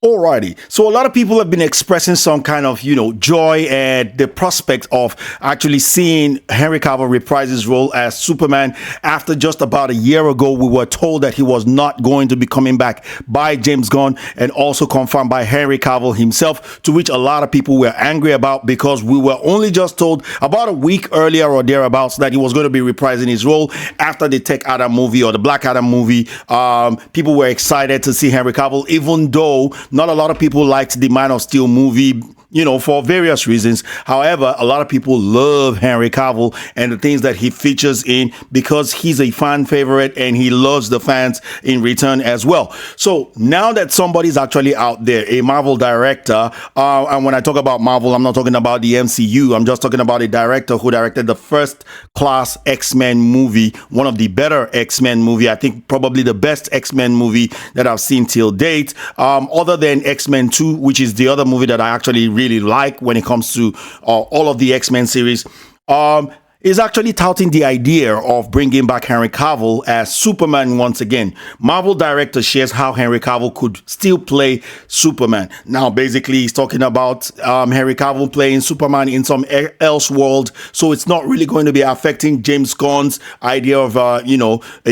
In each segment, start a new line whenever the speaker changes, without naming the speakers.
Alrighty. So a lot of people have been expressing some kind of, joy at the prospect of actually seeing Henry Cavill reprise his role as Superman after just about a year ago we were told that he was not going to be coming back by James Gunn and also confirmed by Henry Cavill himself, to which a lot of people were angry about because we were only just told about a week earlier or thereabouts that he was going to be reprising his role after the Tech Adam movie or the Black Adam movie. People were excited to see Henry Cavill, even though not a lot of people liked the Man of Steel movie, for various reasons. However, a lot of people love Henry Cavill and the things that he features in because he's a fan favorite and he loves the fans in return as well. So now that somebody's actually out there, a Marvel director, and when I talk about Marvel, I'm not talking about the MCU. I'm just talking about a director who directed the first class X-Men movie, one of the better X-Men movie. I think probably the best X-Men movie that I've seen till date, other than X-Men 2, which is the other movie that I actually really like when it comes to all of the X-Men series, is actually touting the idea of bringing back Henry Cavill as Superman once again. Marvel director shares how Henry Cavill could still play Superman. Now, basically, he's talking about Henry Cavill playing Superman in some Elseworld, so it's not really going to be affecting James Gunn's idea of, a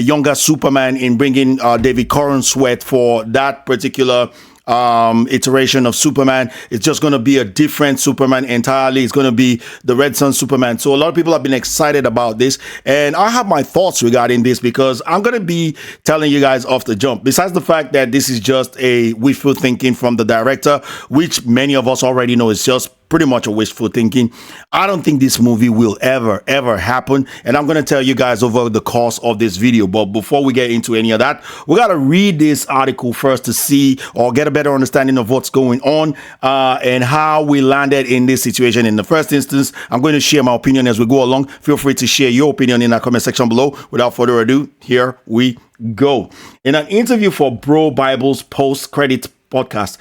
younger Superman in bringing David Corenswet for that particular iteration of Superman. It's just going to be a different Superman entirely. It's going to be the Red Sun Superman. So a lot of people have been excited about this, and I have my thoughts regarding this because I'm going to be telling you guys off the jump. Besides the fact that this is just a wishful thinking from the director, which many of us already know is just pretty much a wishful thinking, I don't think this movie will ever happen, and I'm going to tell you guys over the course of this video. But before we get into any of that, we got to read this article first to see or get a better understanding of what's going on and how we landed in this situation in the first instance. I'm going to share my opinion as we go along. Feel free to share your opinion in the comment section below. Without further ado, here we go. In an interview for Bro Bible's post-credit podcast,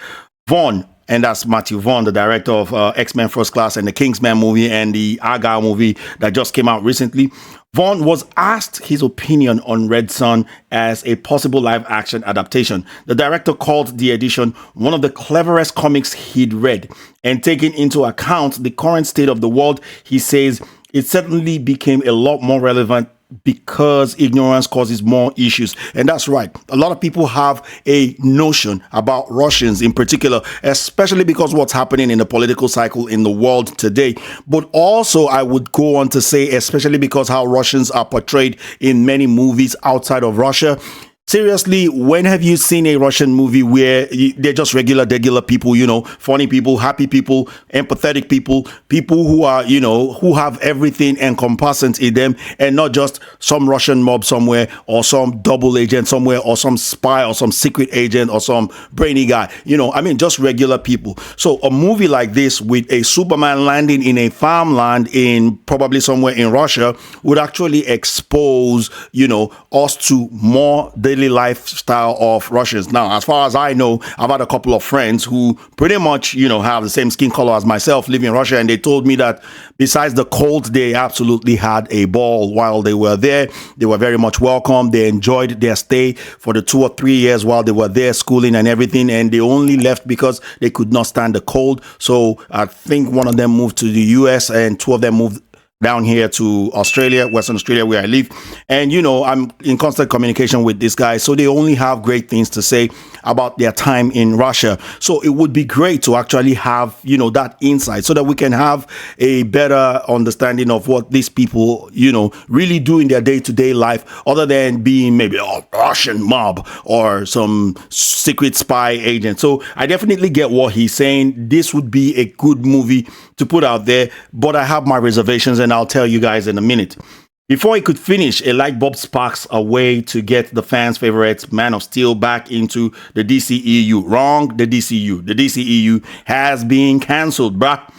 Vaughn, and that's Matthew Vaughn, the director of X-Men First Class and the Kingsman movie and the Argyle movie that just came out recently. Vaughn was asked his opinion on Red Sun as a possible live-action adaptation. The director called the edition one of the cleverest comics he'd read, and taking into account the current state of the world, he says it certainly became a lot more relevant because ignorance causes more issues. And that's right. A lot of people have a notion about Russians in particular, especially because what's happening in the political cycle in the world today. But also, I would go on to say, especially because how Russians are portrayed in many movies outside of Russia. Seriously, when have you seen a Russian movie where they're just regular people, funny people, happy people, empathetic people who are, who have everything encompassing in them, and not just some Russian mob somewhere or some double agent somewhere or some spy or some secret agent or some brainy guy, just regular people. So a movie like this with a Superman landing in a farmland in probably somewhere in Russia would actually expose, us to more daily lifestyle of Russians. Now, as far as I know, I've had a couple of friends who pretty much, have the same skin color as myself, live in Russia, and they told me that besides the cold, they absolutely had a ball while they were there. They were very much welcome. They enjoyed their stay for the 2 or 3 years while they were there, schooling and everything, and they only left because they could not stand the cold. So I think one of them moved to the US and 2 of them moved down here to Australia, Western Australia, where I live. And, I'm in constant communication with these guys. So they only have great things to say about their time in Russia. So it would be great to actually have, that insight so that we can have a better understanding of what these people, really do in their day-to-day life, other than being maybe a Russian mob or some secret spy agent. So I definitely get what he's saying. This would be a good movie to put out there, but I have my reservations, and I'll tell you guys in a minute. Before he could finish, a light bulb sparks a way to get the fans' favorite Man of Steel back into the DCEU. Wrong, the DCU. The DCEU has been cancelled, bruh.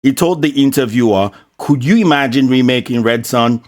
He told the interviewer, could you imagine remaking Red Sun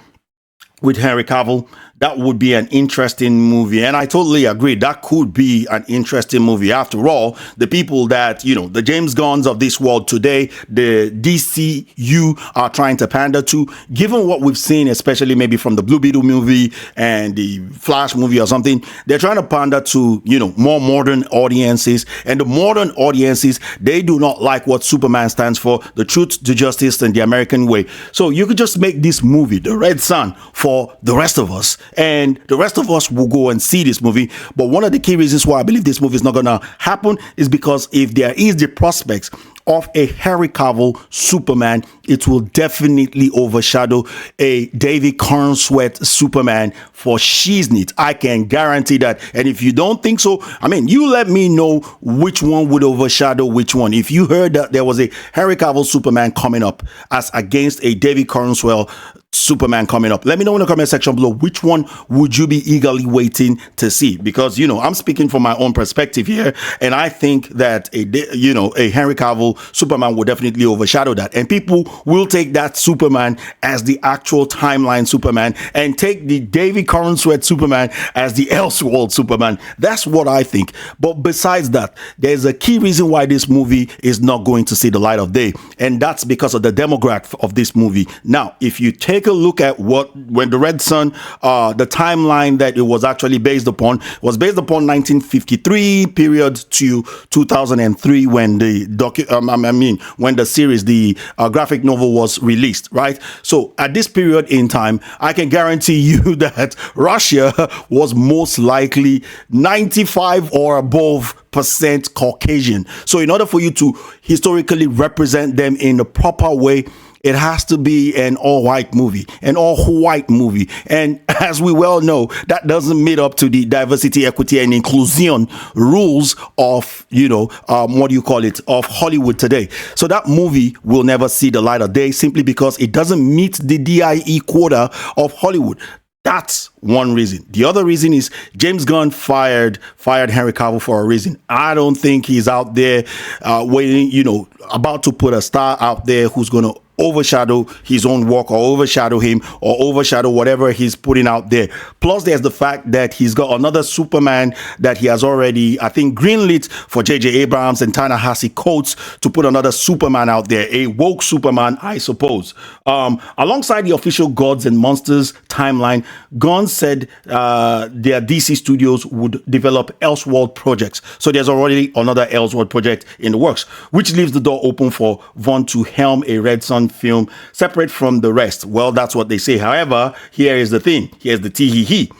with Henry Cavill? that would be an interesting movie. And I totally agree. That could be an interesting movie. After all, the people that, the James Gunns of this world today, the DCU are trying to pander to, given what we've seen, especially maybe from the Blue Beetle movie and the Flash movie or something, they're trying to pander to, more modern audiences. And the modern audiences, they do not like what Superman stands for, the truth, the justice, and the American way. So you could just make this movie, The Red Sun, for the rest of us, and the rest of us will go and see this movie. But one of the key reasons why I believe this movie is not going to happen is because if there is the prospects of a Henry Cavill Superman, it will definitely overshadow a David Cornsweet Superman for Shiznit. I can guarantee that. And if you don't think so, you let me know which one would overshadow which one. If you heard that there was a Henry Cavill Superman coming up as against a David Cornsweet Superman coming up, let me know in the comment section below which one would you be eagerly waiting to see, because I'm speaking from my own perspective here, and I think that a Henry Cavill Superman will definitely overshadow that, and people will take that Superman as the actual timeline Superman and take the David Cornsweet Superman as the Elseworlds Superman. That's what I think. But besides that, there's a key reason why this movie is not going to see the light of day, and that's because of the demographic of this movie. Now, if you take a look at when the Red Sun, the timeline that it was actually based upon was based upon 1953 period to 2003 when when the series, the graphic novel was released, right? So at this period in time, I can guarantee you that Russia was most likely 95 or above percent Caucasian. So in order for you to historically represent them in the proper way, it has to be an all-white movie, And as we well know, that doesn't meet up to the diversity, equity, and inclusion rules of, of Hollywood today. So that movie will never see the light of day simply because it doesn't meet the DIE quota of Hollywood. That's one reason. The other reason is James Gunn fired Henry Cavill for a reason. I don't think he's out there waiting, about to put a star out there who's going to overshadow his own work or overshadow him or overshadow whatever he's putting out there. Plus, there's the fact that he's got another Superman that he has already, I think, greenlit for J.J. Abrams and Ta-Nehisi Coates to put another Superman out there, a woke Superman, I suppose. Alongside the official Gods and Monsters timeline, Gunn said their DC studios would develop Elseworld projects. So there's already another Elseworld project in the works, which leaves the door open for Vaughn to helm a Red Sun film separate from the rest. Well, that's what they say. However, here is the thing. Here's the tee-hee-hee.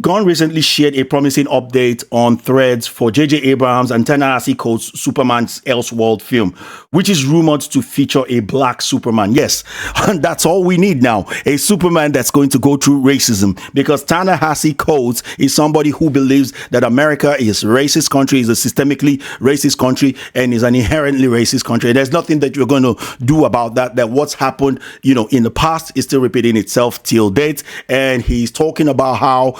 Gunn recently shared a promising update on Threads for J.J. Abrams and Ta-Nehisi Coates' Superman's Elseworld film, which is rumored to feature a black Superman. Yes, that's all we need now. A Superman that's going to go through racism, because Ta-Nehisi Coates is somebody who believes that America is a racist country, is a systemically racist country, and is an inherently racist country. And there's nothing that you're going to do about that, that what's happened, in the past is still repeating itself till date. And he's talking about how,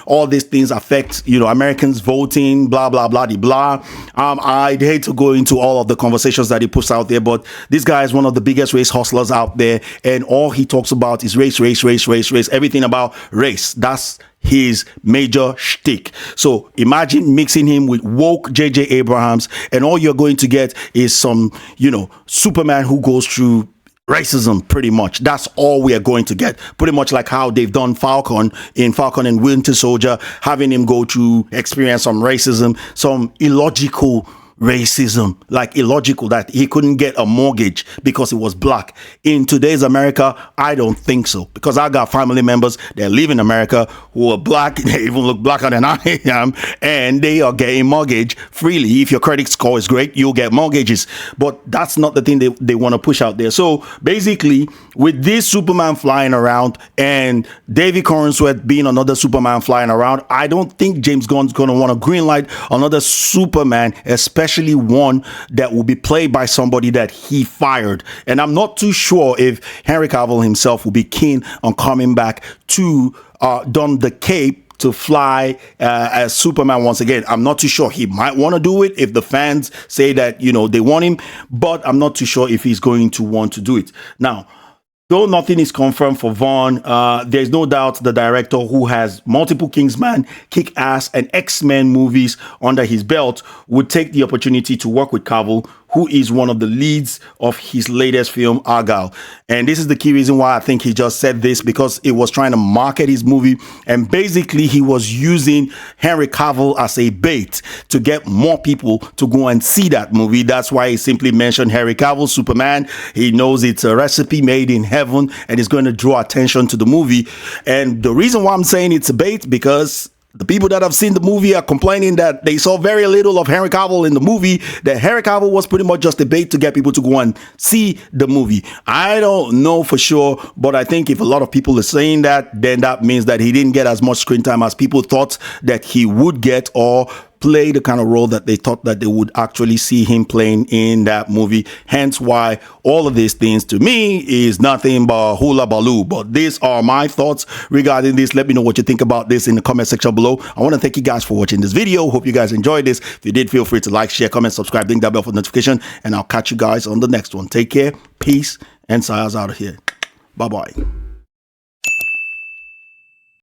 all these things affect, Americans voting, blah, blah, blah, blah. I'd hate to go into all of the conversations that he puts out there, but this guy is one of the biggest race hustlers out there. And all he talks about is race, everything about race. That's his major shtick. So imagine mixing him with woke J.J. Abrams, and all you're going to get is some, Superman who goes through racism. Pretty much that's all we are going to get, pretty much like how they've done Falcon and Winter Soldier, having him go through, experience some racism, some illogical racism, like illogical that he couldn't get a mortgage because he was black. In today's America, I don't think so, because I got family members that live in America who are black. They even look blacker than I am, and they are getting mortgage freely. If your credit score is great, you'll get mortgages. But that's not the thing they want to push out there. So basically, with this Superman flying around and David Cornsweet being another Superman flying around, I don't think James Gunn's going to want to greenlight another Superman, especially one that will be played by somebody that he fired. And I'm not too sure if Henry Cavill himself will be keen on coming back to don the cape to fly as Superman once again. I'm not too sure. He might want to do it if the fans say that, they want him, but I'm not too sure if he's going to want to do it. Now, Though nothing is confirmed for Vaughn, there's no doubt the director, who has multiple Kingsman, Kick-Ass, and X-Men movies under his belt, would take the opportunity to work with Cavill, who is one of the leads of his latest film, Argyle. And this is the key reason why I think he just said this, because it was trying to market his movie. And basically, he was using Henry Cavill as a bait to get more people to go and see that movie. That's why he simply mentioned Henry Cavill, Superman. He knows it's a recipe made in heaven and it's going to draw attention to the movie. And the reason why I'm saying it's a bait, because the people that have seen the movie are complaining that they saw very little of Henry Cavill in the movie, that Henry Cavill was pretty much just a bait to get people to go and see the movie. I don't know for sure, but I think if a lot of people are saying that, then that means that he didn't get as much screen time as people thought that he would get, or play the kind of role that they thought that they would actually see him playing in that movie. Hence why all of these things to me is nothing but hula baloo. But these are my thoughts regarding this. Let me know what you think about this in the comment section below. I want to thank you guys for watching this video. Hope you guys enjoyed this. If you did, feel free to like, share, comment, subscribe, ding that bell for notification, and I'll catch you guys on the next one. Take care, peace, and Sayas out of here. Bye-bye.